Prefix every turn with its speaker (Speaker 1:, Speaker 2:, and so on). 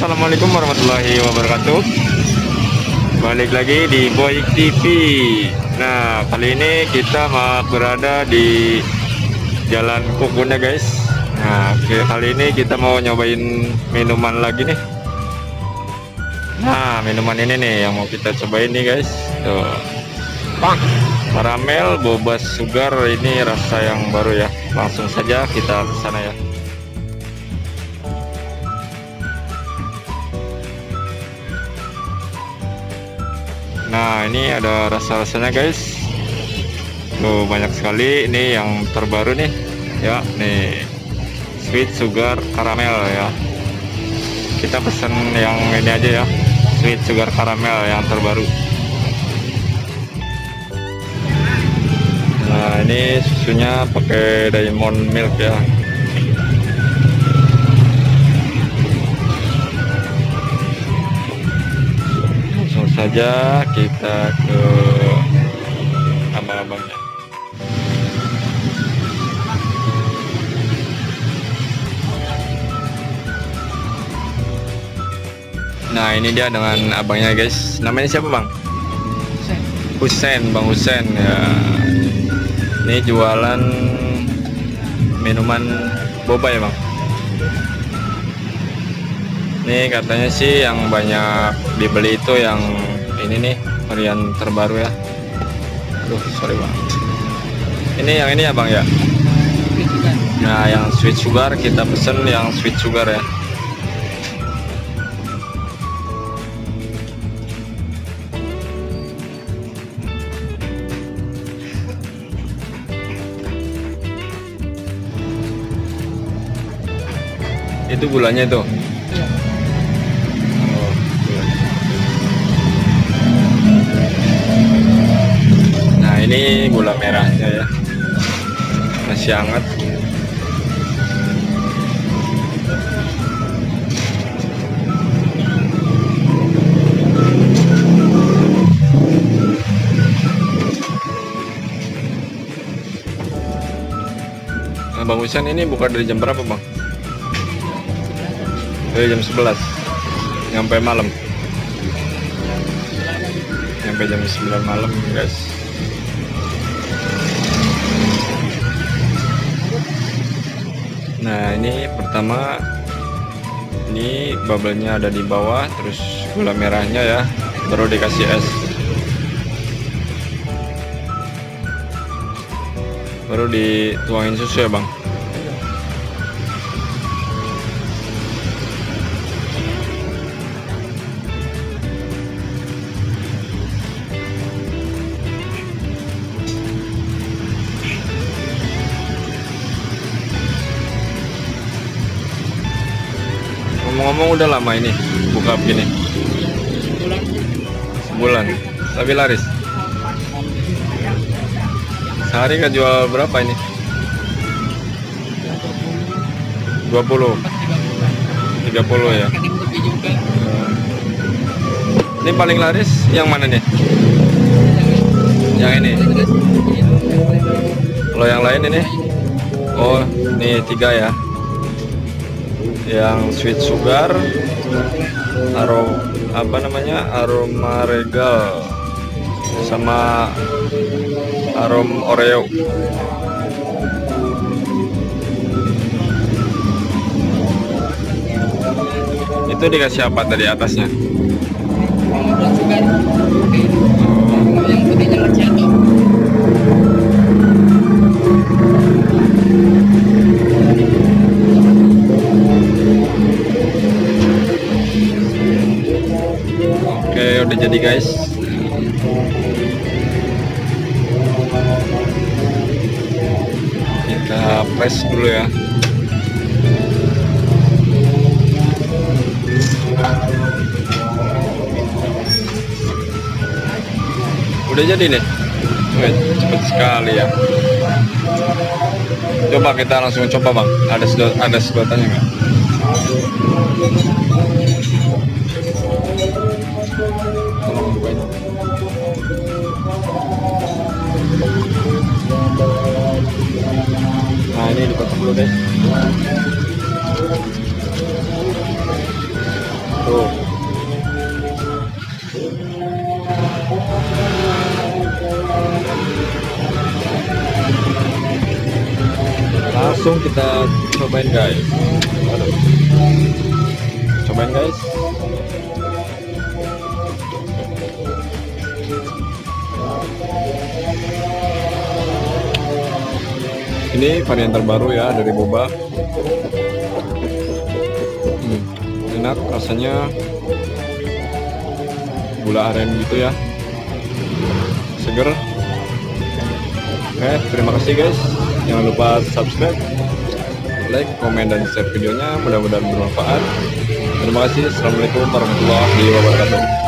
Speaker 1: Assalamualaikum warahmatullahi wabarakatuh. Balik lagi di Boy TV. Nah, kali ini kita berada di Jalan Kukun ya guys. Nah, kali ini kita mau nyobain minuman lagi nih. Nah, minuman ini nih yang mau kita cobain nih guys. Tuh, karamel boba sugar, ini rasa yang baru ya. Langsung saja kita ke sana ya. Nah, ini ada rasa-rasanya guys. Tuh, banyak sekali. Ini yang terbaru nih ya, nih sweet sugar karamel ya. Kita pesen yang ini aja ya, sweet sugar karamel yang terbaru. Nah, ini susunya pakai diamond milk ya. Saja kita ke abang-abangnya. Nah, ini dia dengan abangnya guys. Namanya siapa bang? Husen, Bang Husen ya. Ini jualan minuman boba ya bang. Ini katanya sih yang banyak dibeli itu yang ini nih, varian terbaru ya. Aduh, sorry bang. Ini yang ini ya bang ya. Nah, yang sweet sugar kita pesen yang sweet sugar ya. Itu gulanya itu. Ini gula merahnya ya, masih hangat. Nah, Bang Husen ini buka dari jam berapa bang? Dari jam 11 nyampe malam, nyampe jam 9 malam guys. Nah, ini pertama, ini bubble-nya ada di bawah, terus gula merahnya ya, baru dikasih es, baru dituangin susu ya bang. Ngomong-ngomong udah lama ini buka begini? Sebulan. Tapi laris. Sehari kan jual berapa ini? 20, 30 ya. Ini paling laris yang mana nih? Yang ini. Kalau yang lain ini? Oh, ini 3 ya. Yang sweet sugar, aroma regal, sama arom oreo. Itu dikasih apa tadi atasnya?
Speaker 2: Yang putihnya macchiato.
Speaker 1: Oke, udah jadi guys. Kita press dulu ya. Udah jadi nih. Cepet sekali ya. Coba kita langsung coba bang. Ada sedotannya nggak? Nah, ini dipotong dulu deh. Tuh. Langsung kita cobain guys. Aduh. Cobain guys. Ini varian terbaru ya dari boba. Enak rasanya, gula aren gitu ya, seger. Oke, terima kasih guys. Jangan lupa subscribe, like, komen, dan share videonya. Mudah-mudahan bermanfaat. Terima kasih. Assalamualaikum warahmatullahi wabarakatuh.